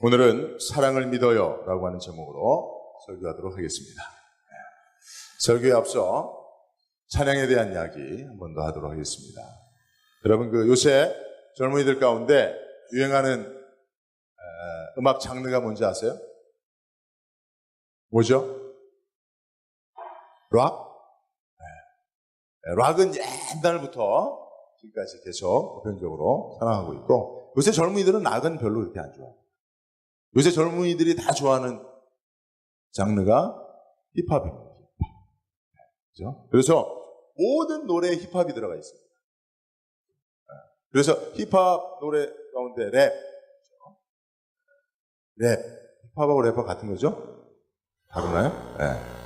오늘은 사랑을 믿어요 라고 하는 제목으로 설교하도록 하겠습니다. 설교에 앞서 찬양에 대한 이야기 한 번 더 하도록 하겠습니다. 여러분, 요새 젊은이들 가운데 유행하는 음악 장르가 뭔지 아세요? 뭐죠? 락? 락은 옛날부터 지금까지 계속 보편적으로 사랑하고 있고, 요새 젊은이들은 락은 별로 그렇게 안 좋아해요. 요새 젊은이들이 다 좋아하는 장르가 힙합입니다. 그렇죠? 그래서 모든 노래에 힙합이 들어가 있습니다. 그래서 힙합 노래 가운데 랩, 힙합하고 래퍼 같은 거죠? 다르나요?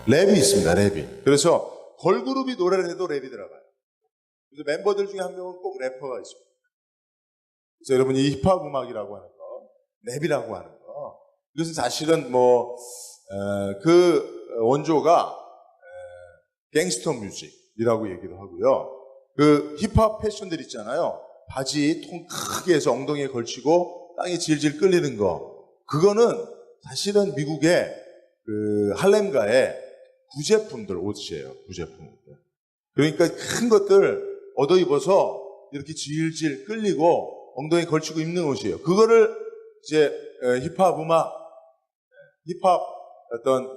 랩이 있습니다. 랩이. 그래서 걸그룹이 노래를 해도 랩이 들어가요. 그래서 멤버들 중에 한 명은 꼭 래퍼가 있습니다. 그래서 여러분, 이 힙합 음악이라고 하는 거, 랩이라고 하는 거, 이것은 사실은 그 원조가 갱스터 뮤직이라고 얘기도 하고요. 그 힙합 패션들 있잖아요. 바지 통 크게 해서 엉덩이에 걸치고 땅에 질질 끌리는 거. 그거는 사실은 미국의 그 할렘가의 구제품들 옷이에요. 구제품들. 그러니까 큰 것들 얻어 입어서 이렇게 질질 끌리고 엉덩이에 걸치고 입는 옷이에요. 그거를 이제 힙합 음악, 힙합 어떤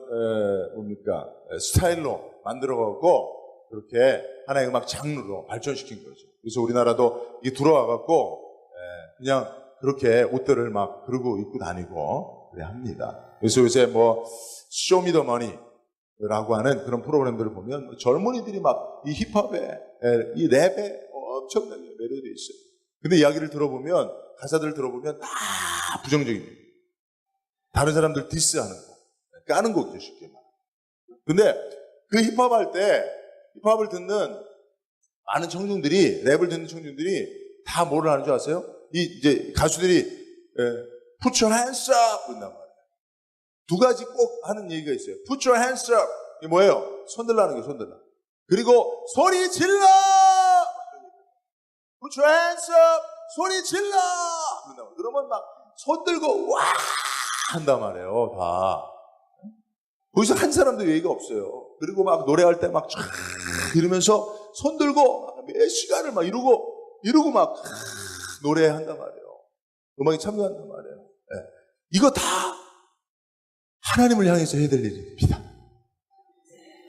스타일로 만들어갖고 그렇게 하나의 음악 장르로 발전시킨 거죠. 그래서 우리나라도 이게 들어와갖고 그냥 그렇게 옷들을 막 그러고 입고 다니고 그래 합니다. 그래서 요새 쇼미더머니라고 하는 그런 프로그램들을 보면 젊은이들이 막 이 힙합에, 이 랩에 엄청나게 매료되어 있어요. 근데 이야기를 들어보면, 가사들을 들어보면 다 부정적입니다. 다른 사람들 디스하는 거, 까는 거죠, 쉽게 말하면. 근데 그 힙합 듣는 많은 청중들이, 랩을 듣는 청중들이 다 뭐를 하는 줄 아세요? 이제 가수들이 Put your hands up 그런단 말이에요. 두 가지 꼭 하는 얘기가 있어요. Put your hands up. 이게 뭐예요? 손들라는 거예요, 손들라. 그리고 소리 질러! Put your hands up. 소리 질러! 그러면 막 손 들고 와! 한단 말이에요, 다. 거기서 한 사람도 예의가 없어요. 그리고 막 노래할 때 막 촤 이러면서 손 들고 몇 시간을 막 이러고 막 노래한단 말이에요. 음악에 참여한단 말이에요. 네. 이거 다 하나님을 향해서 해야 될 일입니다.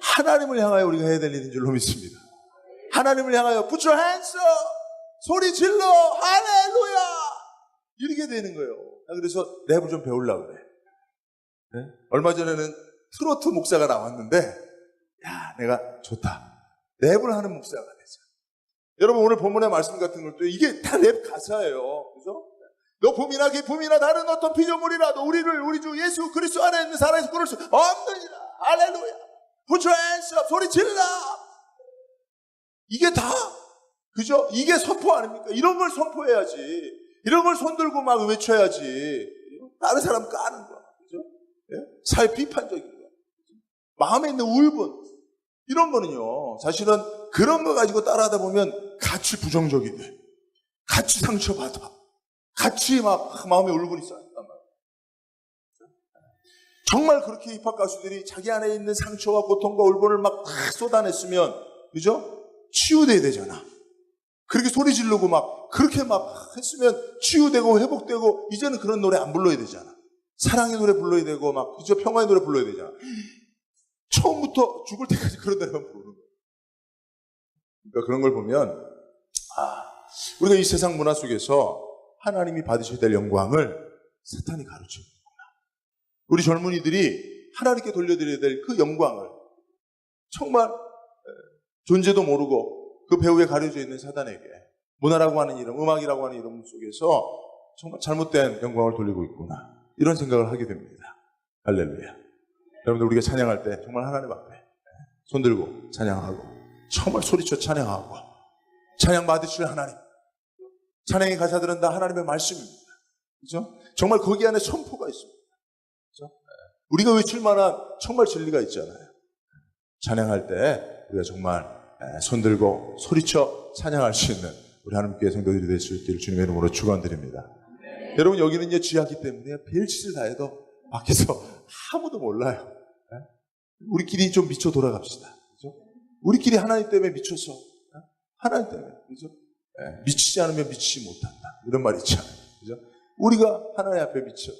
하나님을 향하여 우리가 해야 될 일인 줄로 믿습니다. 하나님을 향하여 Put your hands up! 소리 질러! 할렐루야! 이렇게 되는 거예요. 그래서 랩을 좀 배우려고 그래. 네? 얼마 전에는 트로트 목사가 나왔는데, 야, 내가 좋다. 랩을 하는 목사가 되자. 여러분, 오늘 본문의 말씀 같은 것도 이게 다 랩 가사예요. 그죠? 너 봄이나 기쁨이나 다른 어떤 피조물이라도 우리 주 예수 그리스도 안에 있는 살아서 끊을 수 없느니라. 할렐루야. Put your hands up. 소리 질러. 이게 다, 그죠? 이게 선포 아닙니까? 이런 걸 선포해야지. 이런 걸 손들고 막 외쳐야지. 다른 사람 까는 거야. 그죠? 예? 사회 비판적인 거야. 마음에 있는 울분. 이런 거는요, 사실은 그런 거 가지고 따라하다 보면 같이 부정적이 돼. 같이 상처받아. 같이 막 마음에 울분이 쌓였단 말이야. 정말 그렇게 힙합 가수들이 자기 안에 있는 상처와 고통과 울분을 막 쏟아냈으면, 그죠? 치유돼야 되잖아. 그렇게 소리 지르고 막 그렇게 막 했으면 치유되고 회복되고 이제는 그런 노래 안 불러야 되잖아. 사랑의 노래 불러야 되고 막 그죠? 평화의 노래 불러야 되잖아. 처음부터 죽을 때까지 그런 노래만 부르는 거야. 그러니까 그런 걸 보면 우리가 이 세상 문화 속에서 하나님이 받으셔야 될 영광을 사탄이 가르치고 있구나. 우리 젊은이들이 하나님께 돌려드려야 될 그 영광을 정말 존재도 모르고 그 배후에 가려져 있는 사단에게 문화라고 하는 이름, 음악이라고 하는 이름 속에서 정말 잘못된 영광을 돌리고 있구나. 이런 생각을 하게 됩니다. 할렐루야. 여러분들, 우리가 찬양할 때 정말 하나님 앞에 손 들고 찬양하고 정말 소리쳐 찬양하고 찬양 받으실 하나님. 찬양의 가사들은 다 하나님의 말씀입니다. 그죠? 정말 거기 안에 선포가 있습니다. 그죠? 우리가 외칠 만한 정말 진리가 있잖아요. 찬양할 때 우리가 정말 손들고 소리쳐 찬양할 수 있는 우리 하나님께 성도들이 될 수 있기를 주님의 이름으로 축원드립니다. 여러분 여기는요 쥐약기 때문에 별짓을 다 해도 밖에서 아무도 몰라요. 우리끼리 좀 미쳐 돌아갑시다. 그죠? 우리끼리 하나님 때문에 미쳐서 하나님 때문에 그죠? 미치지 않으면 미치지 못한다. 이런 말 있잖아요. 그죠? 우리가 하나님 앞에 미쳐서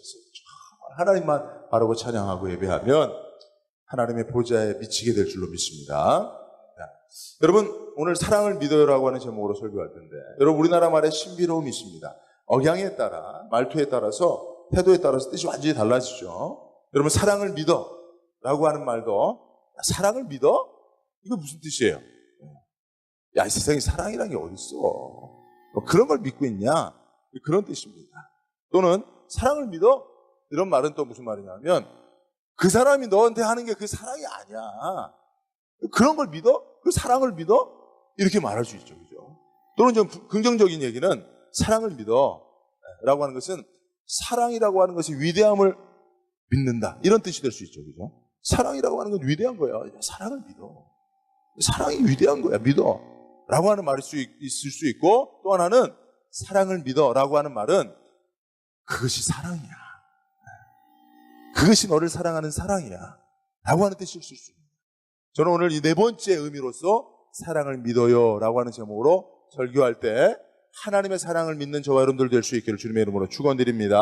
하나님만 바라고 찬양하고 예배하면 하나님의 보좌에 미치게 될 줄로 믿습니다. 여러분 오늘 사랑을 믿어요라고 하는 제목으로 설교할 텐데 여러분 우리나라 말에 신비로움이 있습니다. 억양에 따라 말투에 따라서 태도에 따라서 뜻이 완전히 달라지죠. 여러분 사랑을 믿어라고 하는 말도 사랑을 믿어? 이거 무슨 뜻이에요? 야, 이 세상에 사랑이란 게 어딨어? 뭐 그런 걸 믿고 있냐? 그런 뜻입니다. 또는 사랑을 믿어? 이런 말은 또 무슨 말이냐면 그 사람이 너한테 하는 게 그 사랑이 아니야. 그런 걸 믿어? 그 사랑을 믿어? 이렇게 말할 수 있죠. 그죠? 또는 좀 긍정적인 얘기는 사랑을 믿어 라고 하는 것은 사랑이라고 하는 것이 위대함을 믿는다. 이런 뜻이 될 수 있죠. 그죠? 사랑이라고 하는 건 위대한 거야. 사랑을 믿어. 사랑이 위대한 거야. 믿어. 라고 하는 말일 수 있을 수 있고 또 하나는 사랑을 믿어 라고 하는 말은 그것이 사랑이야. 그것이 너를 사랑하는 사랑이야. 라고 하는 뜻일 수 있습니다. 저는 오늘 이 네 번째 의미로서 사랑을 믿어요 라고 하는 제목으로 설교할 때 하나님의 사랑을 믿는 저와 여러분들 될 수 있기를 주님의 이름으로 축원드립니다.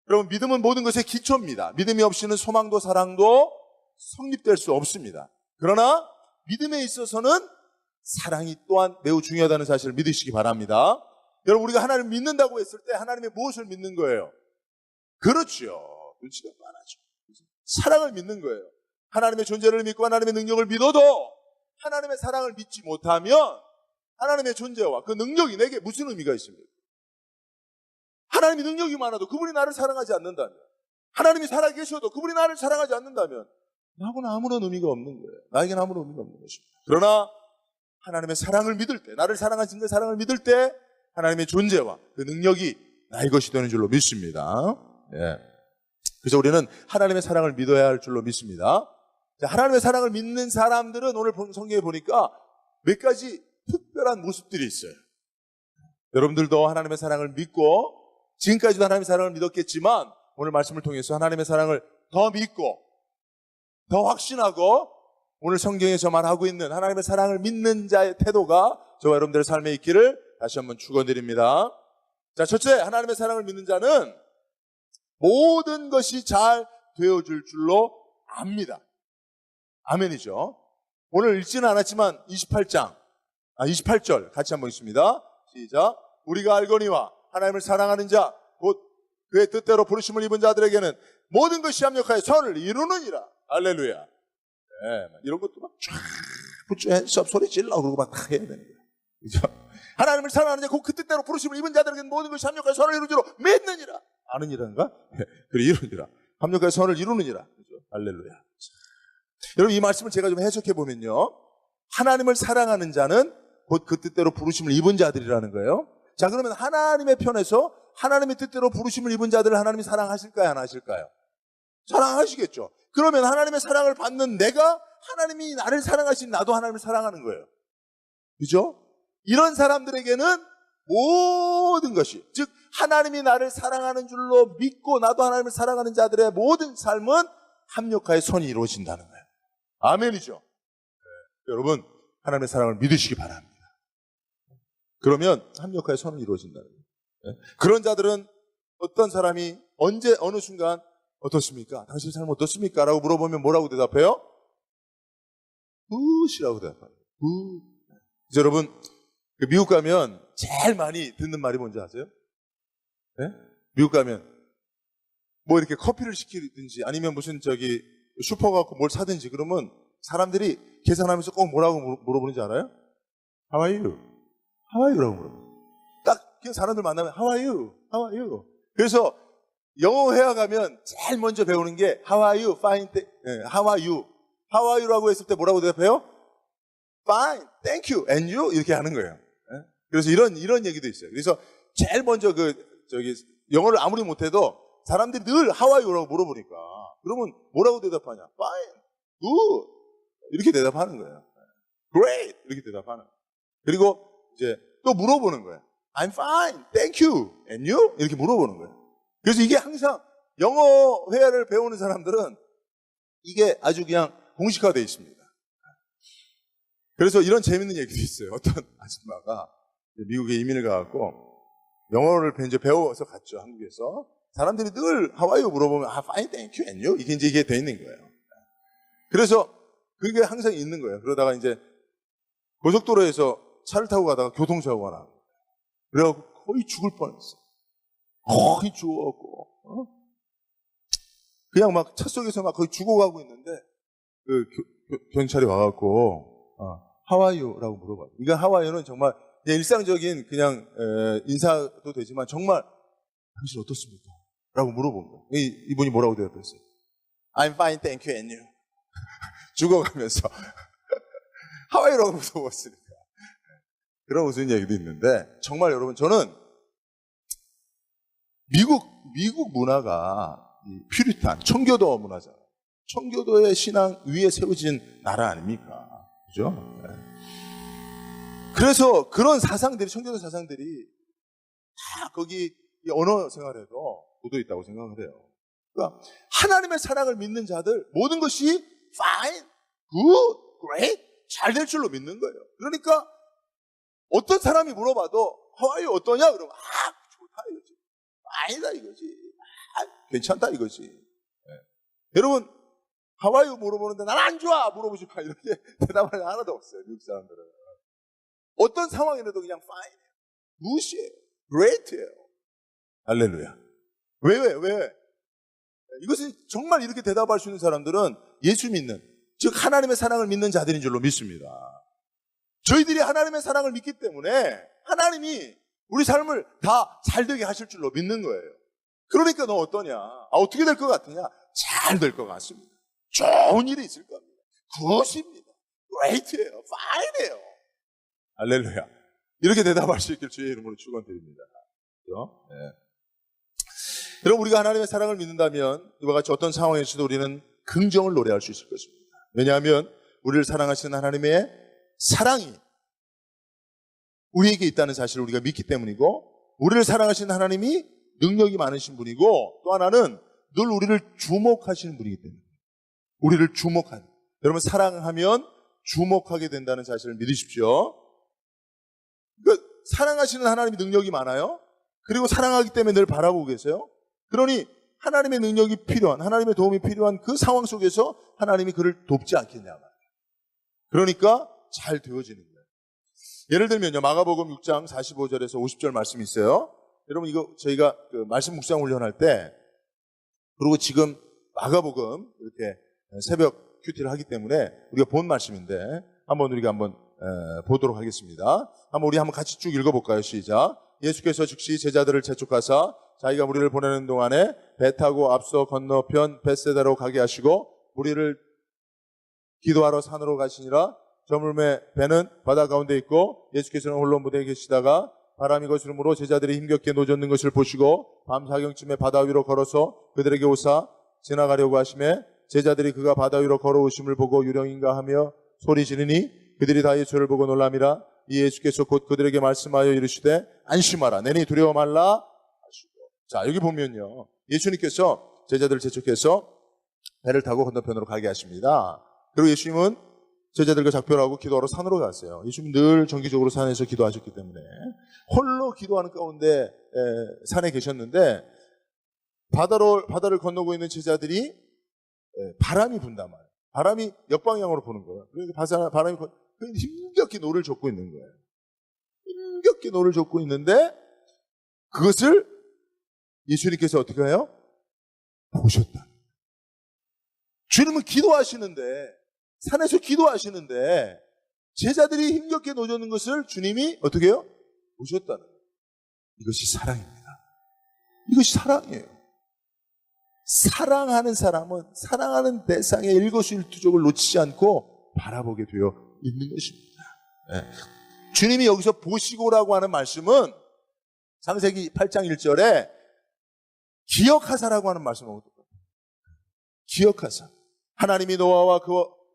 여러분 믿음은 모든 것의 기초입니다. 믿음이 없이는 소망도 사랑도 성립될 수 없습니다. 그러나 믿음에 있어서는 사랑이 또한 매우 중요하다는 사실을 믿으시기 바랍니다. 여러분 우리가 하나님을 믿는다고 했을 때 하나님의 무엇을 믿는 거예요? 그렇죠. 눈치가 많아죠. 사랑을 믿는 거예요. 하나님의 존재를 믿고 하나님의 능력을 믿어도 하나님의 사랑을 믿지 못하면 하나님의 존재와 그 능력이 내게 무슨 의미가 있습니까? 하나님이 능력이 많아도 그분이 나를 사랑하지 않는다면 하나님이 살아계셔도 그분이 나를 사랑하지 않는다면 나하고는 아무런 의미가 없는 거예요. 나에게는 아무런 의미가 없는 것입니다. 그러나 하나님의 사랑을 믿을 때 나를 사랑하신 그 사랑을 믿을 때 하나님의 존재와 그 능력이 나의 것이 되는 줄로 믿습니다. 예. 그래서 우리는 하나님의 사랑을 믿어야 할 줄로 믿습니다. 자, 하나님의 사랑을 믿는 사람들은 오늘 성경에 보니까 몇 가지 특별한 모습들이 있어요. 여러분들도 하나님의 사랑을 믿고 지금까지도 하나님의 사랑을 믿었겠지만 오늘 말씀을 통해서 하나님의 사랑을 더 믿고 더 확신하고 오늘 성경에서 말하고 있는 하나님의 사랑을 믿는 자의 태도가 저와 여러분들의 삶에 있기를 다시 한번 축원드립니다. 자, 첫째, 하나님의 사랑을 믿는 자는 모든 것이 잘 되어줄 줄로 압니다. 아멘이죠. 오늘 읽지는 않았지만 28절 같이 한번 읽습니다. 시작. 우리가 알거니와 하나님을 사랑하는 자 곧 그의 뜻대로 부르심을 입은 자들에게는 모든 것이 합력하여 선을 이루느니라. 할렐루야. 네, 이런 것도 막 쫙 붙여 소리 질러 그러고 막 해야 되는 거예요. 그죠? 하나님을 사랑하는 자 곧 그 뜻대로 부르심을 입은 자들에게는 모든 것이 합력하여 선을 이루는 줄로 믿느니라. 아느니라인가? 그래 이루느니라. 합력하여 선을 이루느니라. 그죠? 할렐루야. 여러분 이 말씀을 제가 좀 해석해 보면요. 하나님을 사랑하는 자는 곧 그 뜻대로 부르심을 입은 자들이라는 거예요. 자, 그러면 하나님의 편에서 하나님의 뜻대로 부르심을 입은 자들을 하나님이 사랑하실까요? 안 하실까요? 사랑하시겠죠. 그러면 하나님의 사랑을 받는 내가 하나님이 나를 사랑하신 나도 하나님을 사랑하는 거예요. 그죠? 이런 사람들에게는 모든 것이, 즉 하나님이 나를 사랑하는 줄로 믿고 나도 하나님을 사랑하는 자들의 모든 삶은 합력하여 선이 이루어진다는 거예요. 아멘이죠. 네. 여러분 하나님의 사랑을 믿으시기 바랍니다. 그러면 합력하여 선이 이루어진다는 거예요. 네. 그런 자들은 어떤 사람이 언제 어느 순간 어떻습니까? 당신 삶 어떻습니까? 라고 물어보면 뭐라고 대답해요? 굿이라고 대답해요. 굿. 그래서 여러분 미국 가면 제일 많이 듣는 말이 뭔지 아세요? 네? 미국 가면 뭐 이렇게 커피를 시키든지 아니면 무슨 슈퍼 가고 뭘 사든지 그러면 사람들이 계산하면서 꼭 뭐라고 물어보는지 알아요? How are you? How are you라고 물어봐요. 딱 그 사람들 만나면 How are you? How are you? 그래서 영어 회화 가면 제일 먼저 배우는 게 How are you? Fine. How are you? How are you라고 했을 때 뭐라고 대답해요? Fine. Thank you. And you? 이렇게 하는 거예요. 그래서 이런 얘기도 있어요. 그래서 제일 먼저 영어를 아무리 못해도 사람들이 늘 How are you라고 물어보니까 그러면 뭐라고 대답하냐? Fine. Good. 이렇게 대답하는 거예요. Great. 이렇게 대답하는 거예요. 그리고 이제 또 물어보는 거예요. I'm fine, thank you, and you? 이렇게 물어보는 거예요. 그래서 이게 항상 영어 회화를 배우는 사람들은 이게 아주 그냥 공식화되어 있습니다. 그래서 이런 재밌는 얘기도 있어요. 어떤 아줌마가 미국에 이민을 가갖고 영어를 이제 배워서 갔죠, 한국에서. 사람들이 늘 How are you 물어보면 fine, thank you, and you? 이게 돼 있는 거예요. 그래서 그게 항상 있는 거예요. 그러다가 이제 고속도로에서 차를 타고 가다가 교통사고가 나고 그래갖고 거의 죽을 뻔했어. 거의 죽어갖고 그냥 막 차 속에서 막 거의 죽어가고 있는데 그 경찰이 와갖고 How are you? 라고 물어봐요. 이거 How are you는 정말 일상적인 그냥 인사도 되지만 정말 당신 어떻습니까? 라고 물어본 거예요. 이분이 뭐라고 대답했어요? I'm fine, thank you, and you. 죽어가면서 How are you라고 물어봤으니까. 그런 무슨 얘기도 있는데 정말 여러분 저는 미국 문화가 퓨리탄, 청교도 문화잖아요. 청교도의 신앙 위에 세워진 나라 아닙니까? 그죠? 네. 그래서 그런 사상들이, 청교도 사상들이 다 거기 언어 생활에도 묻어 있다고 생각을 해요. 그러니까 하나님의 사랑을 믿는 자들 모든 것이 fine, good, great, 잘 될 줄로 믿는 거예요. 그러니까 어떤 사람이 물어봐도 How are you? 어떠냐? 그러면 좋다 이거지. 아니다 이거지. 괜찮다 이거지. 네. 여러분 How are you? 물어보는데 난 안 좋아 물어보지 마 이렇게 대답할 하나도 없어요. 미국 사람들은 어떤 상황이라도 그냥 fine, 무시해요. great예요. 할렐루야. 왜? 이것은 정말 이렇게 대답할 수 있는 사람들은 예수 믿는, 즉 하나님의 사랑을 믿는 자들인 줄로 믿습니다. 저희들이 하나님의 사랑을 믿기 때문에 하나님이 우리 삶을 다 잘되게 하실 줄로 믿는 거예요. 그러니까 너 어떠냐? 어떻게 될 것 같으냐? 잘 될 것 같습니다. 좋은 일이 있을 겁니다. 굿입니다. great예요. fine예요. 할렐루야. 이렇게 대답할 수 있길 주의 이름으로 축원드립니다. 그렇죠? 네. 여러분 우리가 하나님의 사랑을 믿는다면 이와 같이 어떤 상황에서도 우리는 긍정을 노래할 수 있을 것입니다. 왜냐하면 우리를 사랑하시는 하나님의 사랑이 우리에게 있다는 사실을 우리가 믿기 때문이고 우리를 사랑하시는 하나님이 능력이 많으신 분이고 또 하나는 늘 우리를 주목하시는 분이기 때문에 우리를 주목하는, 여러분 사랑하면 주목하게 된다는 사실을 믿으십시오. 그러니까 사랑하시는 하나님이 능력이 많아요. 그리고 사랑하기 때문에 늘 바라보고 계세요. 그러니 하나님의 능력이 필요한, 하나님의 도움이 필요한 그 상황 속에서 하나님이 그를 돕지 않겠냐 말이에요. 그러니까 잘 되어지는 거예요. 예를 들면요, 마가복음 6장 45절에서 50절 말씀이 있어요. 여러분 이거 저희가 그 말씀 묵상 훈련할 때, 그리고 지금 마가복음 이렇게 새벽 큐티를 하기 때문에 우리가 본 말씀인데 우리가 한번 보도록 하겠습니다. 우리 한번 같이 쭉 읽어볼까요? 시작. 예수께서 즉시 제자들을 재촉하사 자기가 무리를 보내는 동안에 배 타고 앞서 건너편 벳세다로 가게 하시고 무리를 기도하러 산으로 가시니라. 저물매 배는 바다 가운데 있고 예수께서는 홀로 무대에 계시다가 바람이 거스름으로 제자들이 힘겹게 노젓는 것을 보시고 밤 사경쯤에 바다 위로 걸어서 그들에게 오사 지나가려고 하시매 제자들이 그가 바다 위로 걸어오심을 보고 유령인가 하며 소리 지르니 그들이 다 예수를 보고 놀람이라. 이 예수께서 곧 그들에게 말씀하여 이르시되 안심하라 내니 두려워 말라 하시고. 자, 여기 보면요, 예수님께서 제자들을 재촉해서 배를 타고 건너편으로 가게 하십니다. 그리고 예수님은 제자들과 작별하고 기도하러 산으로 갔어요. 예수님 늘 정기적으로 산에서 기도하셨기 때문에 홀로 기도하는 가운데 산에 계셨는데 바다를 건너고 있는 제자들이 바람이 분단 말이에요. 바람이 역방향으로 부는 거예요. 그래서 바람이 힘겹게 노를 젓고 있는 거예요. 힘겹게 노를 젓고 있는데 그것을 예수님께서 어떻게 해요? 보셨다. 주님은 기도하시는데, 산에서 기도하시는데 제자들이 힘겹게 노젓는 것을 주님이 어떻게 해요? 보셨다는 거예요. 이것이 사랑입니다. 이것이 사랑이에요. 사랑하는 사람은 사랑하는 대상의 일거수일투족을 놓치지 않고 바라보게 되어 있는 것입니다. 네. 주님이 여기서 보시고라고 하는 말씀은 창세기 8장 1절에 기억하사라고 하는 말씀하고 똑같아요. 기억하사. 하나님이 노아와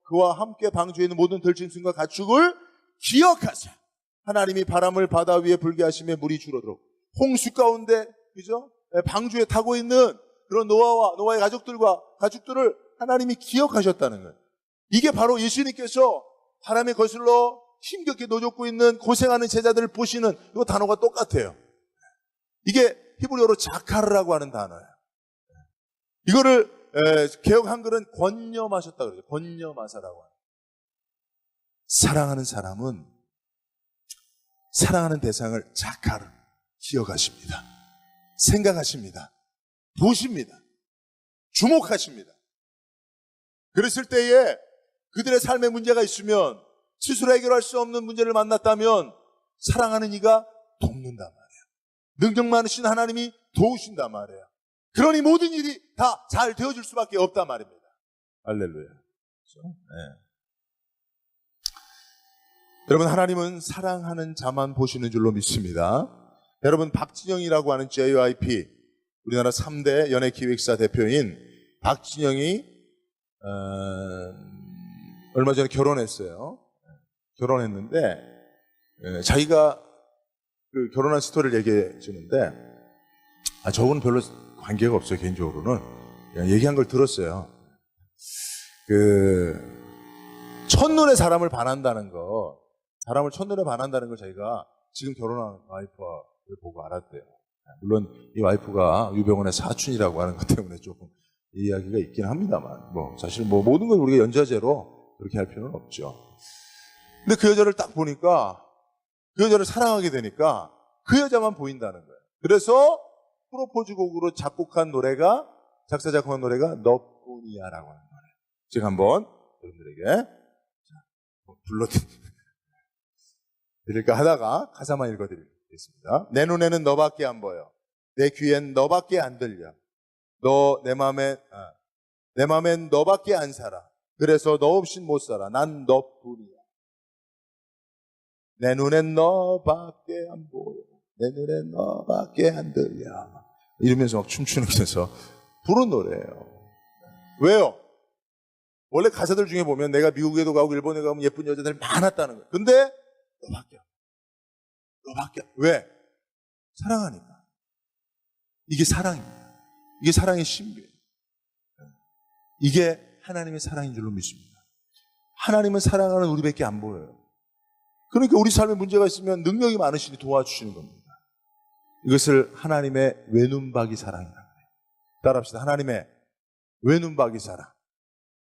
그와 함께 방주에 있는 모든 들짐승과 가축을 기억하사. 하나님이 바람을 바다 위에 불게 하심에 물이 줄어들었고, 홍수 가운데, 그죠? 방주에 타고 있는 그런 노아와 노아의 가족들을 하나님이 기억하셨다는 거예요. 이게 바로 예수님께서 바람에 거슬러 힘겹게 노젓고 있는 고생하는 제자들을 보시는 이 단어가 똑같아요. 이게 히브리어로 자카르라고 하는 단어예요. 이거를 개역 한글은 권념하셨다 그러죠. 권념하사라고 하는. 사랑하는 사람은 사랑하는 대상을 자카르 기억하십니다. 생각하십니다. 보십니다. 주목하십니다. 그랬을 때에 그들의 삶에 문제가 있으면, 스스로 해결할 수 없는 문제를 만났다면 사랑하는 이가 돕는단 말이에요. 능력 많으신 하나님이 도우신단 말이에요. 그러니 모든 일이 다 잘 되어줄 수밖에 없단 말입니다. 할렐루야. 그렇죠? 네. 여러분, 하나님은 사랑하는 자만 보시는 줄로 믿습니다. 여러분, 박진영이라고 하는 JYP, 우리나라 3대 연예기획사 대표인 박진영이 얼마 전에 결혼했어요. 결혼했는데 자기가 그 결혼한 스토리를 얘기해 주는데, 저거는 별로 관계가 없어요. 개인적으로는 그냥 얘기한 걸 들었어요. 첫눈에 사람을 반한다는 거, 사람을 첫눈에 반한다는 걸 자기가 지금 결혼한 와이프를 보고 알았대요. 물론 이 와이프가 유병원의 사촌이라고 하는 것 때문에 조금 이야기가 있긴 합니다만, 사실 모든 걸 우리가 연좌제로 그렇게 할 필요는 없죠. 근데 그 여자를 딱 보니까, 그 여자를 사랑하게 되니까 그 여자만 보인다는 거예요. 그래서 프로포즈 곡으로 작곡한 노래가, 작사 작곡한 노래가 너뿐이야라고 하는 노래. 제가 한번 여러분들에게 불러드릴까 하다가 가사만 읽어드리겠습니다. 내 눈에는 너밖에 안 보여. 내 귀엔 너밖에 안 들려. 내 맘엔 너밖에 안 살아. 그래서 너 없인 못 살아. 난 너뿐이야. 내 눈엔 너밖에 안 보여. 내 눈엔 너밖에 안 들려. 이러면서 막 춤추는 데서 부른 노래예요. 왜요? 원래 가사들 중에 보면 내가 미국에도 가고 일본에 가면 예쁜 여자들 많았다는 거예요. 근데 너밖에. 왜? 사랑하니까. 이게 사랑입니다. 이게 사랑의 신비예요. 이게 하나님의 사랑인 줄로 믿습니다. 하나님은 사랑하는 우리밖에 안 보여요. 그러니까 우리 삶에 문제가 있으면 능력이 많으시니 도와주시는 겁니다. 이것을 하나님의 외눈박이 사랑이라고 해요. 따라합시다. 하나님의 외눈박이 사랑.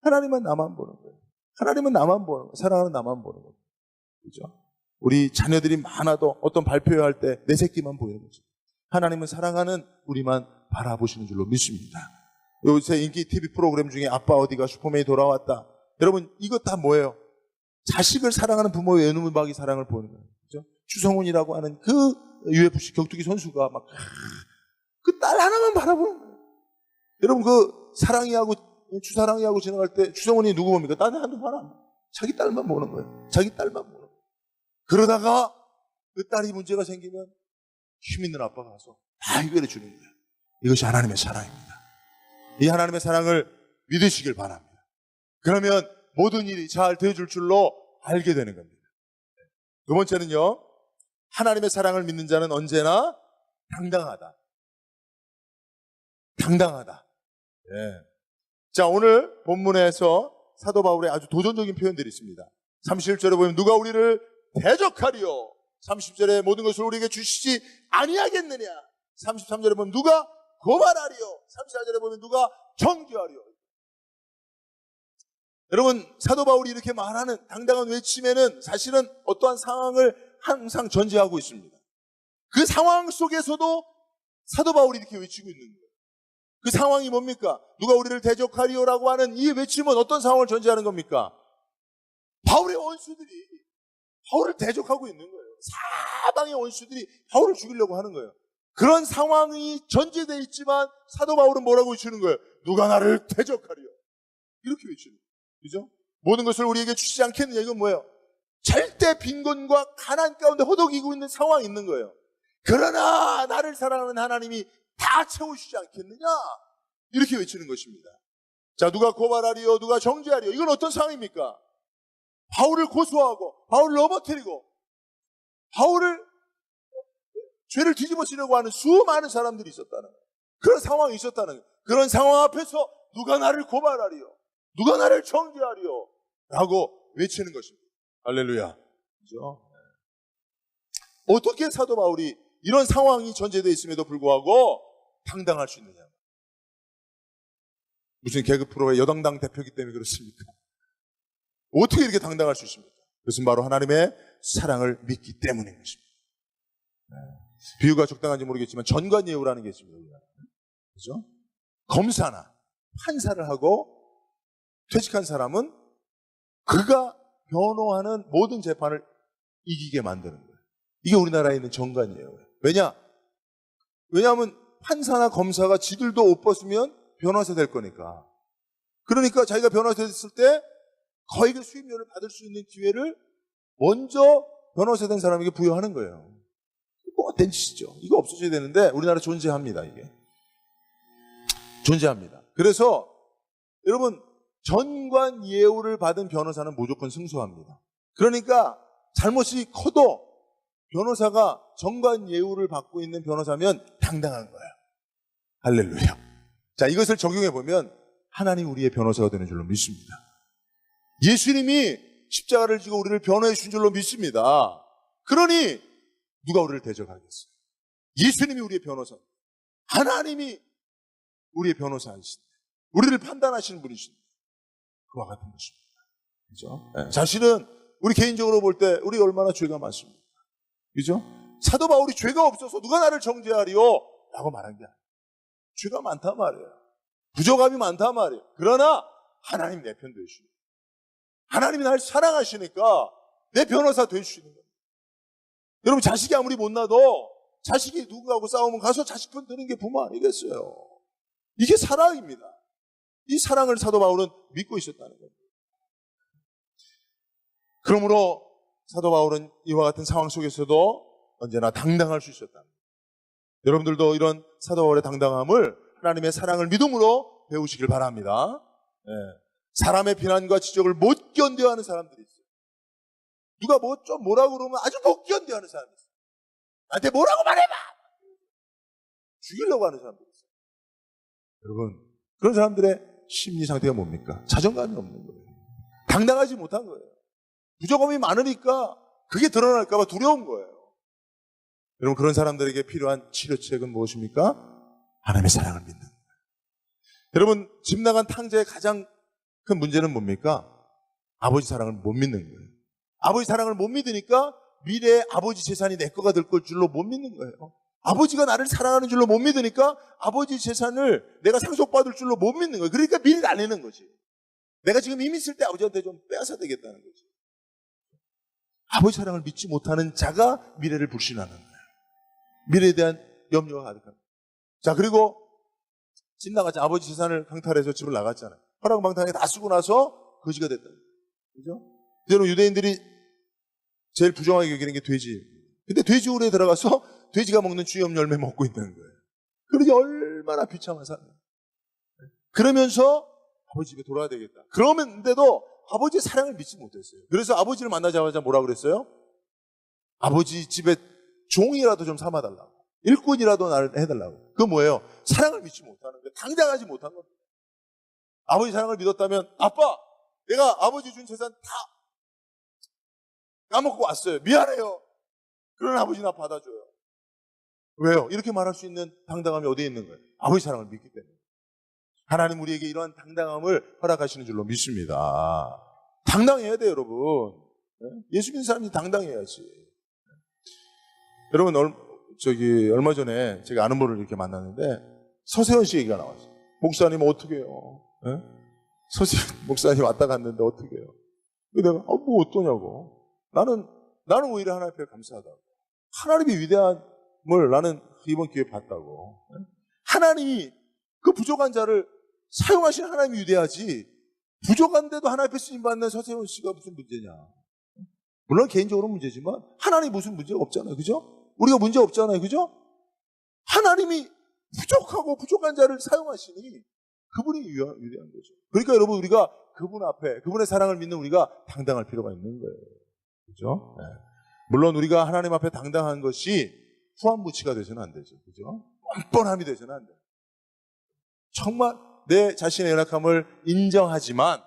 하나님은 나만 보는 거예요. 하나님은 나만 보는 거예요. 사랑하는 나만 보는 거예요. 그죠? 우리 자녀들이 많아도 어떤 발표회 할 때 내 새끼만 보이는 거죠. 하나님은 사랑하는 우리만 바라보시는 줄로 믿습니다. 요새 인기 TV 프로그램 중에 아빠 어디가 슈퍼맨이 돌아왔다. 여러분, 이거 다 뭐예요? 자식을 사랑하는 부모의 외눈박이 사랑을 보는 거예요. 그죠? 추성훈이라고 하는 그 UFC 격투기 선수가 막 그 딸 하나만 바라보는 거예요. 여러분, 그 추사랑이하고 지나갈 때 추성훈이 누구 봅니까? 딴 데 한두 번 안 봐. 자기 딸만 보는 거예요. 자기 딸만 보는 거예요. 그러다가 그 딸이 문제가 생기면 힘 있는 아빠가 가서 다 해결해 주는 거예요. 이것이 하나님의 사랑입니다. 이 하나님의 사랑을 믿으시길 바랍니다. 그러면 모든 일이 잘 되어줄 줄로 알게 되는 겁니다. 두 번째는요, 하나님의 사랑을 믿는 자는 언제나 당당하다. 당당하다. 예. 자, 오늘 본문에서 사도 바울의 아주 도전적인 표현들이 있습니다. 31절에 보면 누가 우리를 대적하리요. 30절에 모든 것을 우리에게 주시지 아니하겠느냐. 33절에 보면 누가 고발하리요. 34절에 보면 누가 정죄하리요. 여러분, 사도 바울이 이렇게 말하는 당당한 외침에는 사실은 어떠한 상황을 항상 전제하고 있습니다. 그 상황 속에서도 사도 바울이 이렇게 외치고 있는 거예요. 그 상황이 뭡니까? 누가 우리를 대적하리요라고 하는 이 외침은 어떤 상황을 전제하는 겁니까? 바울의 원수들이 바울을 대적하고 있는 거예요. 사방의 원수들이 바울을 죽이려고 하는 거예요. 그런 상황이 전제되어 있지만 사도 바울은 뭐라고 외치는 거예요? 누가 나를 대적하리요. 이렇게 외치는 거예요. 그죠? 모든 것을 우리에게 주시지 않겠느냐. 이건 뭐예요? 절대 빈곤과 가난 가운데 허덕이고 있는 상황이 있는 거예요. 그러나 나를 사랑하는 하나님이 다 채우시지 않겠느냐. 이렇게 외치는 것입니다. 자, 누가 고발하리요, 누가 정죄하리요. 이건 어떤 상황입니까? 바울을 고소하고 바울을 넘어뜨리고 바울을 죄를 뒤집어지려고 하는 수많은 사람들이 있었다는 거예요. 그런 상황이 있었다는 거예요. 그런 상황 앞에서 누가 나를 고발하리요? 누가 나를 정죄하리요? 라고 외치는 것입니다. 할렐루야. 그죠? 어떻게 사도 바울이 이런 상황이 전제되어 있음에도 불구하고 당당할 수 있느냐? 무슨 개그 프로의 여당당 대표이기 때문에 그렇습니까? 어떻게 이렇게 당당할 수 있습니까? 그것은 바로 하나님의 사랑을 믿기 때문인 것입니다. 비유가 적당한지 모르겠지만 전관예우라는 게 있습니다. 그죠? 검사나 판사를 하고 퇴직한 사람은 그가 변호하는 모든 재판을 이기게 만드는 거예요. 이게 우리나라에 있는 전관이에요. 왜냐하면 판사나 검사가 지들도 옷 벗으면 변호사 될 거니까. 그러니까 자기가 변호사 됐을 때 거액의 수임료를 받을 수 있는 기회를 먼저 변호사 된 사람에게 부여하는 거예요. 못된 짓이죠. 이거 없어져야 되는데 우리나라 존재합니다. 이게 존재합니다. 그래서 여러분 전관 예우를 받은 변호사는 무조건 승소합니다. 그러니까 잘못이 커도 변호사가 전관 예우를 받고 있는 변호사면 당당한 거예요. 할렐루야. 자, 이것을 적용해 보면 하나님 우리의 변호사가 되는 줄로 믿습니다. 예수님이 십자가를 지고 우리를 변호해 주신 줄로 믿습니다. 그러니 누가 우리를 대적하겠어요? 예수님이 우리의 변호사, 하나님이 우리의 변호사이신데 우리를 판단하시는 분이신데 그와 같은 것입니다. 그죠? 네. 사실은 우리 개인적으로 볼 때 우리 얼마나 죄가 많습니다. 그죠? 사도 바울이 죄가 없어서 누가 나를 정죄하리요? 라고 말한 게 아니에요. 죄가 많단 말이에요. 부족함이 많단 말이에요. 그러나 하나님 내 편 되시고 하나님이 나를 사랑하시니까 내 변호사 되시는 거예요. 여러분 자식이 아무리 못나도 자식이 누구하고 싸우면 가서 자식 편 드는 게 부모 아니겠어요? 이게 사랑입니다. 이 사랑을 사도 바울은 믿고 있었다는 겁니다. 그러므로 사도 바울은 이와 같은 상황 속에서도 언제나 당당할 수 있었다. 여러분들도 이런 사도 바울의 당당함을 하나님의 사랑을 믿음으로 배우시길 바랍니다. 네. 사람의 비난과 지적을 못 견뎌하는 사람들이 있어요. 누가 좀 뭐라고 그러면 아주 못 견뎌하는 사람이 있어요. 나한테 뭐라고 말해봐! 죽이려고 하는 사람들이 있어요. 여러분, 그런 사람들의 심리 상태가 뭡니까? 자존감이 없는 거예요. 당당하지 못한 거예요. 부족함이 많으니까 그게 드러날까 봐 두려운 거예요. 여러분, 그런 사람들에게 필요한 치료책은 무엇입니까? 하나님의 사랑을 믿는 거예요. 여러분, 집 나간 탕자의 가장 큰 문제는 뭡니까? 아버지 사랑을 못 믿는 거예요. 아버지 사랑을 못 믿으니까 미래에 아버지 재산이 내 거가 될 줄로 못 믿는 거예요. 아버지가 나를 사랑하는 줄로 못 믿으니까 아버지 재산을 내가 상속받을 줄로 못 믿는 거예요. 그러니까 미래를 안 내는 거지. 내가 지금 이미 있을 때 아버지한테 좀 빼앗아야 되겠다는 거지. 아버지 사랑을 믿지 못하는 자가 미래를 불신하는 거예요. 미래에 대한 염려가 가득합니다. 자, 그리고 집 나갔죠. 아버지 재산을 강탈해서 집을 나갔잖아요. 허랑방탕에 다 쓰고 나서 거지가 됐다. 그죠? 여러분, 유대인들이 제일 부정하게 여기는 게 돼지. 근데 돼지홀에 들어가서 돼지가 먹는 주염 열매 먹고 있는 거예요. 그러니 얼마나 비참한 삶이에요. 그러면서 아버지 집에 돌아야 되겠다. 그러면데도 아버지의 사랑을 믿지 못했어요. 그래서 아버지를 만나자마자 뭐라 그랬어요? 아버지 집에 종이라도 좀 삼아달라고. 일꾼이라도 나를 해달라고. 그건 뭐예요? 사랑을 믿지 못하는 거예요. 당당하지 못한 겁니다. 아버지 사랑을 믿었다면, 아빠, 내가 아버지 준 재산 다 까먹고 왔어요. 미안해요. 그런 아버지 나 받아줘요. 왜요? 이렇게 말할 수 있는 당당함이 어디에 있는 거예요? 아버지 사랑을 믿기 때문에. 하나님 우리에게 이러한 당당함을 허락하시는 줄로 믿습니다. 당당해야 돼요, 여러분. 예수 믿는 사람이 당당해야지. 여러분, 얼마 전에 제가 아는 분을 이렇게 만났는데 서세원 씨 얘기가 나왔어요. 목사님 어떻게 해요? 서세원 목사님 왔다 갔는데 어떻게 해요? 내가 뭐 어떠냐고. 나는 오히려 하나님 앞에 감사하다고. 하나님의 위대함을 나는 이번 기회에 봤다고. 하나님이 그 부족한 자를 사용하시는 하나님이 위대하지, 부족한데도 하나님 앞에 쓰임받는 서세원 씨가 무슨 문제냐. 물론 개인적으로 문제지만 하나님이 무슨 문제가 없잖아요. 그죠? 우리가 문제 없잖아요. 그죠? 하나님이 부족하고 부족한 자를 사용하시니 그분이 위대한 거죠. 그러니까 여러분, 우리가 그분 앞에, 그분의 사랑을 믿는 우리가 당당할 필요가 있는 거예요. 그죠? 네. 물론 우리가 하나님 앞에 당당한 것이 후한무치가 되서는 안 되죠. 그죠? 뻔뻔함이 되서는 안 돼요. 정말 내 자신의 연약함을 인정하지만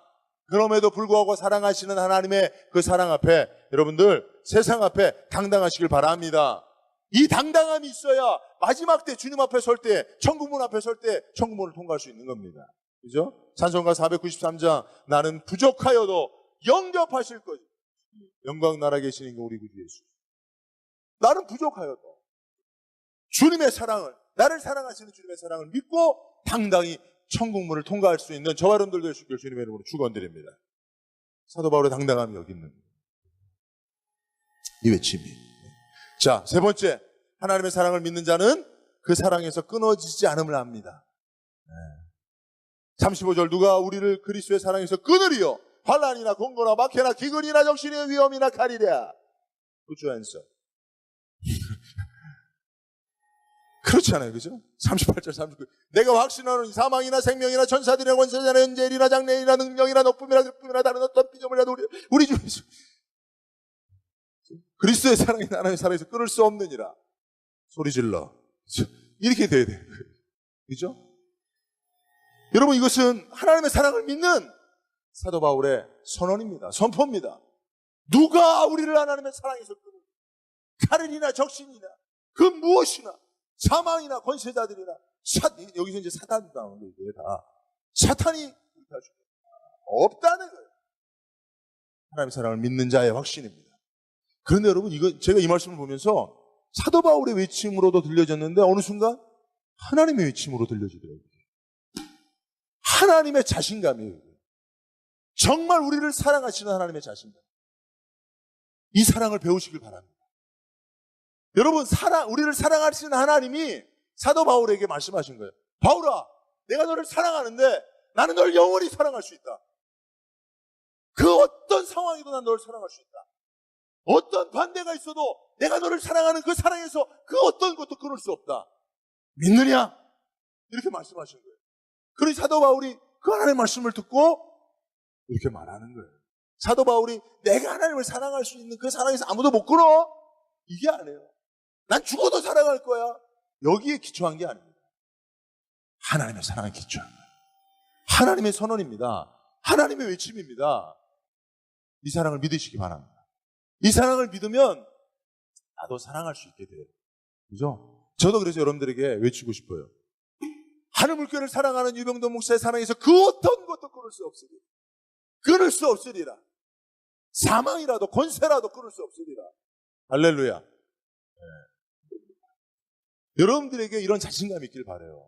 그럼에도 불구하고 사랑하시는 하나님의 그 사랑 앞에 여러분들 세상 앞에 당당하시길 바랍니다. 이 당당함이 있어야 마지막 때 주님 앞에 설 때 천국문 앞에 설 때 천국문을 통과할 수 있는 겁니다. 그죠? 찬송가 493장 나는 부족하여도 영접하실 것이 영광 나라 계시는 우리 구주 예수. 나는 부족하여도 주님의 사랑을 나를 사랑하시는 주님의 사랑을 믿고 당당히 천국문을 통과할 수 있는 저와 여러분들 될 수 있기를 주님의 이름으로 축원드립니다. 사도 바울의 당당함이 여기 있는 이 외침이. 자, 세 번째, 하나님의 사랑을 믿는 자는 그 사랑에서 끊어지지 않음을 압니다. 35절 누가 우리를 그리스도의 사랑에서 끊으리요? 환난이나 공고나 박해나 기근이나 적신의 위험이나 칼이랴. Put your hands up. 그렇지 않아요, 그죠? 38절, 39절. 내가 확신하는 사망이나 생명이나 천사들이나 권세자나 현재일이나 장래일이나 능력이나 높음이나 기쁨이나 다른 어떤 피조물이라도 우리 주 예수 그리스도의 사랑이 하나님의 사랑에서 끊을 수 없느니라. 소리 질러. 그죠? 이렇게 돼야 돼요. 그죠? 여러분, 이것은 하나님의 사랑을 믿는 사도 바울의 선언입니다. 선포입니다. 누가 우리를 하나님의 사랑에서 끊을 칼이나 적신이나 그 무엇이나 사망이나 권세자들이나 여기서 이제 사탄 나오는 거예요. 다 사탄이 없다는 거예요. 하나님의 사랑을 믿는 자의 확신입니다. 그런데 여러분, 이거 제가 이 말씀을 보면서 사도 바울의 외침으로도 들려졌는데 어느 순간 하나님의 외침으로 들려지더라고요. 하나님의 자신감이에요. 정말 우리를 사랑하시는 하나님의 자신감. 이 사랑을 배우시길 바랍니다. 여러분, 우리를 사랑하시는 하나님이 사도 바울에게 말씀하신 거예요. 바울아, 내가 너를 사랑하는데 나는 널 영원히 사랑할 수 있다. 그 어떤 상황이도 난 너를 사랑할 수 있다. 어떤 반대가 있어도 내가 너를 사랑하는 그 사랑에서 그 어떤 것도 끊을 수 없다. 믿느냐? 이렇게 말씀하신 거예요. 그러니 사도 바울이 그 하나님의 말씀을 듣고 이렇게 말하는 거예요. 사도 바울이 내가 하나님을 사랑할 수 있는 그 사랑에서 아무도 못 끊어? 이게 아니에요. 난 죽어도 사랑할 거야. 여기에 기초한 게 아닙니다. 하나님의 사랑에 기초한 거예요. 하나님의 선언입니다. 하나님의 외침입니다. 이 사랑을 믿으시기 바랍니다. 이 사랑을 믿으면 나도 사랑할 수 있게 돼요. 그죠? 저도 그래서 여러분들에게 외치고 싶어요. 하늘물교를 사랑하는 유병돈 목사의 사랑에서 그 어떤 것도 끊을 수 없으리라. 끊을 수 없으리라. 사망이라도 권세라도 끊을 수 없으리라. 할렐루야. 네. 여러분들에게 이런 자신감이 있길 바라요.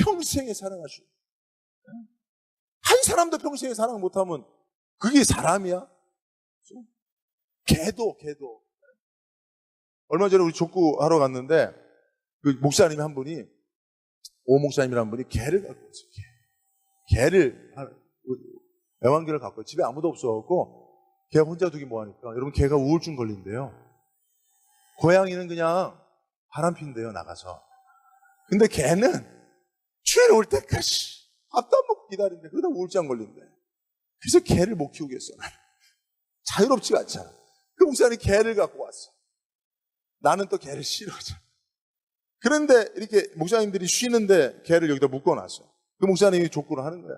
평생에 사랑할 수 있는. 한 사람도 평생에 사랑 못하면 그게 사람이야? 개도. 얼마 전에 우리 족구하러 갔는데 그 목사님 한 분이 오 목사님이라는 분이 개를 갖고 있어요. 개를 애완개를 갖고 집에 아무도 없어갖고 개가 혼자 두기 뭐하니까 여러분 개가 우울증 걸린대요. 고양이는 그냥 바람핀대요 나가서. 근데 개는 주인 올 때까지 밥도 안 먹고 기다린대. 그러다 우울증 걸린대. 그래서 개를 못 키우겠어. 자유롭지가 않잖아. 그 목사님이 개를 갖고 왔어. 나는 또 개를 싫어하죠. 그런데 이렇게 목사님들이 쉬는데 개를 여기다 묶어놨어. 그 목사님이 족구를 하는 거야.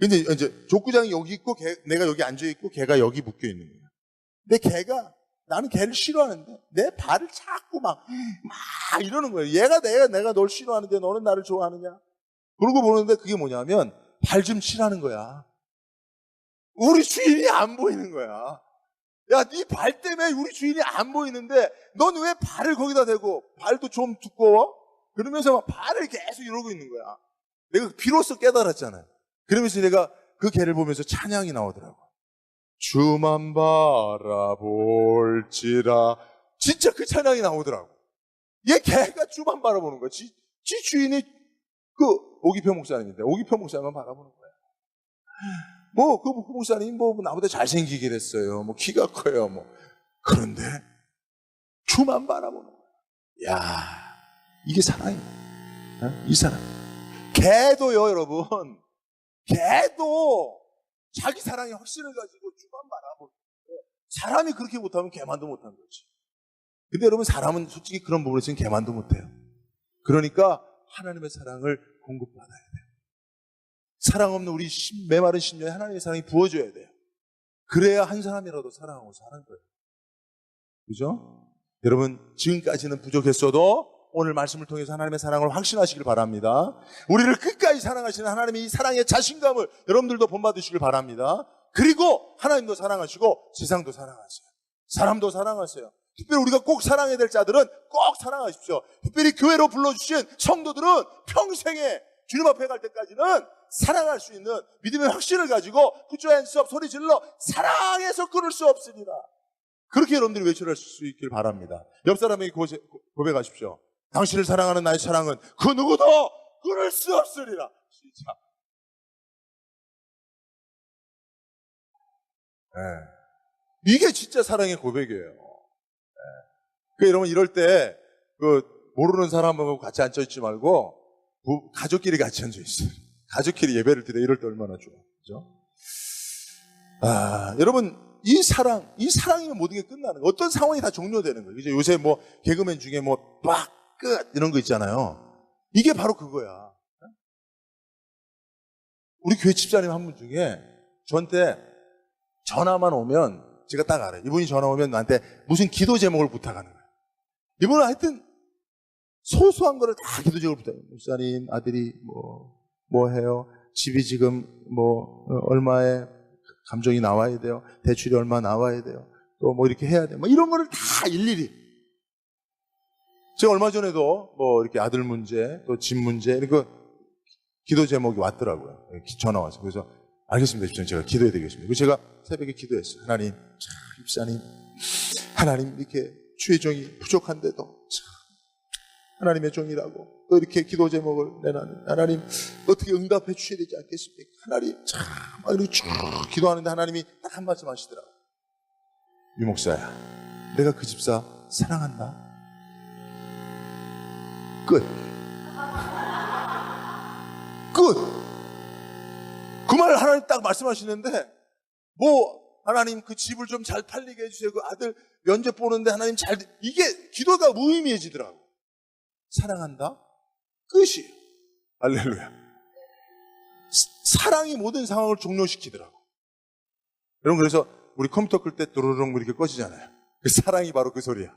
근데 이제 족구장이 여기 있고 내가 여기 앉아있고 개가 여기 묶여 있는 거야. 근데 개가 나는 개를 싫어하는데 내 발을 자꾸 막 이러는 거예요. 얘가 내가 널 싫어하는데 너는 나를 좋아하느냐? 그러고 보는데 그게 뭐냐면 발 좀 치라는 거야. 우리 주인이 안 보이는 거야. 야, 네 발 때문에 우리 주인이 안 보이는데 넌 왜 발을 거기다 대고 발도 좀 두꺼워? 그러면서 막 발을 계속 이러고 있는 거야. 내가 비로소 깨달았잖아요. 그러면서 내가 그 개를 보면서 찬양이 나오더라고. 주만 바라볼지라. 진짜 그 찬양이 나오더라고. 얘 개가 주만 바라보는 거야. 지 주인이 그 오기표 목사님인데 오기표 목사님만 바라보는 거야. 그 목사님 나보다 잘생기게 됐어요. 키가 커요. 그런데 주만 바라보는 거야. 야, 이게 사랑이야. 이 사랑. 개도요, 여러분. 개도 자기 사랑의 확신을 가지고 주만 바라보는 거예요. 사람이 그렇게 못하면 개만도 못하는 거지. 근데 여러분, 사람은 솔직히 그런 부분에서는 개만도 못해요. 그러니까 하나님의 사랑을 공급받아야 돼요. 사랑 없는 우리 메마른 심령에 하나님의 사랑이 부어줘야 돼요. 그래야 한 사람이라도 사랑하고 사는 거예요. 그죠? 여러분, 지금까지는 부족했어도 오늘 말씀을 통해서 하나님의 사랑을 확신하시길 바랍니다. 우리를 끝까지 사랑하시는 하나님의 이 사랑의 자신감을 여러분들도 본받으시길 바랍니다. 그리고 하나님도 사랑하시고 세상도 사랑하세요. 사람도 사랑하세요. 특별히 우리가 꼭 사랑해야 될 자들은 꼭 사랑하십시오. 특별히 교회로 불러주신 성도들은 평생에 주님 앞에 갈 때까지는 사랑할 수 있는 믿음의 확신을 가지고 Put your hands up 소리 질러 사랑해서 끊을 수 없습니다. 그렇게 여러분들이 외쳐할 수 있길 바랍니다. 옆 사람에게 고백하십시오. 당신을 사랑하는 나의 사랑은 그 누구도 끊을 수 없으리라. 진짜. 네. 이게 진짜 사랑의 고백이에요. 네. 그 여러분 이럴 때 모르는 사람하고 같이 앉아 있지 말고 가족끼리 같이 앉아 있어요. 가족끼리 예배를 드려 이럴 때 얼마나 좋아. 그죠? 여러분 이 사랑이면 모든 게 끝나는 거예요. 어떤 상황이 다 종료되는 거예요. 그죠? 요새 뭐 개그맨 중에 뭐 빡 끝 이런 거 있잖아요. 이게 바로 그거야. 우리 교회 집사님 한 분 중에 저한테 전화만 오면 제가 딱 알아요. 이분이 전화 오면 나한테 무슨 기도 제목을 부탁하는 거예요. 이분은 하여튼 소소한 거를 다 기도 제목을 부탁해요. 목사님 아들이 뭐 해요? 집이 지금 얼마에 감정이 나와야 돼요. 대출이 얼마 나와야 돼요. 또 뭐 이렇게 해야 돼요. 이런 거를 다 일일이. 제가 얼마 전에도 이렇게 아들 문제, 또 집 문제, 이렇게 기도 제목이 왔더라고요. 전화 와서. 그래서 알겠습니다. 집사님 제가 기도해야 되겠습니다. 그래서 제가 새벽에 기도했어요. 하나님, 집사님, 하나님 이렇게 주의 종이 부족한데도 하나님의 종이라고 또 이렇게 기도 제목을 내놨는데 하나님 어떻게 응답해 주셔야 되지 않겠습니까? 하나님 이렇게 쭉 기도하는데 하나님이 딱 한 말씀 하시더라고요. 유 목사야, 내가 그 집사 사랑한다. 끝. 그 말을 하나님 딱 말씀하시는데 하나님 그 집을 좀 잘 팔리게 해주세요. 그 아들 면접 보는데 하나님 이게 기도가 무의미해지더라고. 사랑한다? 끝이에요. 할렐루야. 사랑이 모든 상황을 종료시키더라고. 여러분 그래서 우리 컴퓨터 끌 때 도로롱 이렇게 꺼지잖아요. 그 사랑이 바로 그 소리야.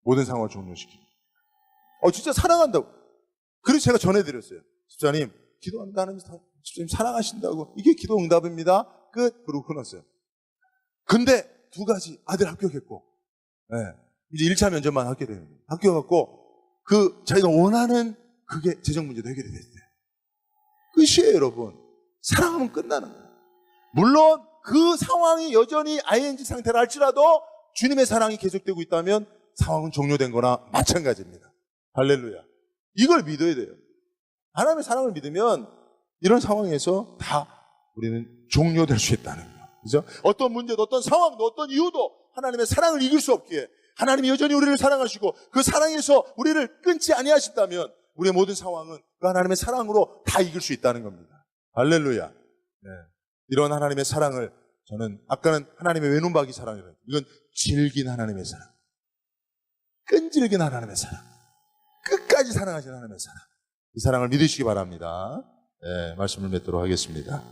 모든 상황을 종료시키고. 진짜 사랑한다고. 그래서 제가 전해드렸어요. 집사님 기도합니다. 하나님 집사님 사랑하신다고. 이게 기도 응답입니다. 끝. 그러고 끊었어요. 근데 두 가지 아들 합격했고 이제 1차 면접만 하게 되는 거예요. 합격했고 자기가 원하는 그게 재정 문제도 해결이 됐어요. 끝이에요. 여러분. 사랑하면 끝나는 거예요. 물론 그 상황이 여전히 ing 상태라 할지라도 주님의 사랑이 계속되고 있다면 상황은 종료된 거나 마찬가지입니다. 할렐루야. 이걸 믿어야 돼요. 하나님의 사랑을 믿으면 이런 상황에서 다 우리는 종료될 수 있다는 거예요. 그죠? 어떤 문제도 어떤 상황도 어떤 이유도 하나님의 사랑을 이길 수 없기에 하나님이 여전히 우리를 사랑하시고 그 사랑에서 우리를 끊지 아니하신다면 우리의 모든 상황은 그 하나님의 사랑으로 다 이길 수 있다는 겁니다. 할렐루야. 네. 이런 하나님의 사랑을 저는 아까는 하나님의 외눈박이 사랑이라고 이건 질긴 하나님의 사랑. 끈질긴 하나님의 사랑. 끝까지 사랑하시는 하나님의 사랑. 이 사랑을 믿으시기 바랍니다. 네, 말씀을 맺도록 하겠습니다.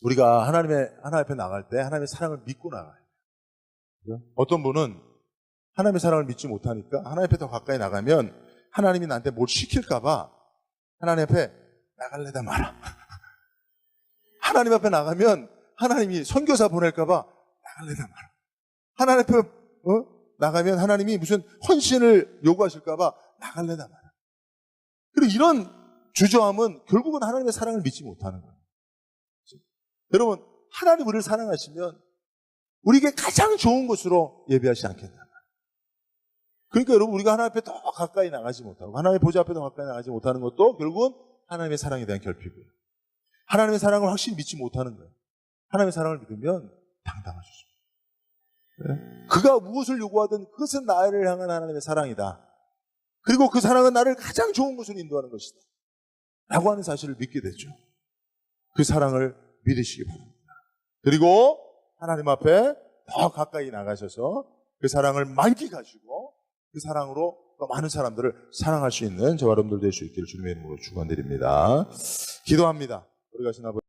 우리가 하나님 앞에 나갈 때 하나님의 사랑을 믿고 나가요. 어떤 분은 하나님의 사랑을 믿지 못하니까 하나님 앞에 더 가까이 나가면 하나님이 나한테 뭘 시킬까봐 하나님 앞에 나갈래다 말아. 하나님 앞에 나가면 하나님이 선교사 보낼까봐 나갈래다 말아. 하나님 앞에 나가면 하나님이 무슨 헌신을 요구하실까봐 나갈래다 말아. 그리고 이런 주저함은 결국은 하나님의 사랑을 믿지 못하는 거예요. 그렇죠? 여러분, 하나님 우리를 사랑하시면 우리에게 가장 좋은 곳으로 예배하시지 않겠나. 그러니까 여러분, 우리가 하나님 앞에 더 가까이 나가지 못하고 하나님의 보좌 앞에 더 가까이 나가지 못하는 것도 결국은 하나님의 사랑에 대한 결핍이에요. 하나님의 사랑을 확실히 믿지 못하는 거예요. 하나님의 사랑을 믿으면 당당할 수 있습니다. 네? 그가 무엇을 요구하든 그것은 나를 향한 하나님의 사랑이다. 그리고 그 사랑은 나를 가장 좋은 곳으로 인도하는 것이다. 라고 하는 사실을 믿게 되죠. 그 사랑을 믿으시기 바랍니다. 그리고 하나님 앞에 더 가까이 나가셔서 그 사랑을 만끽하시고 그 사랑으로 또 많은 사람들을 사랑할 수 있는 저와 여러분들 될 수 있기를 주님의 이름으로 축원드립니다. 기도합니다. 우리 가신 아버지.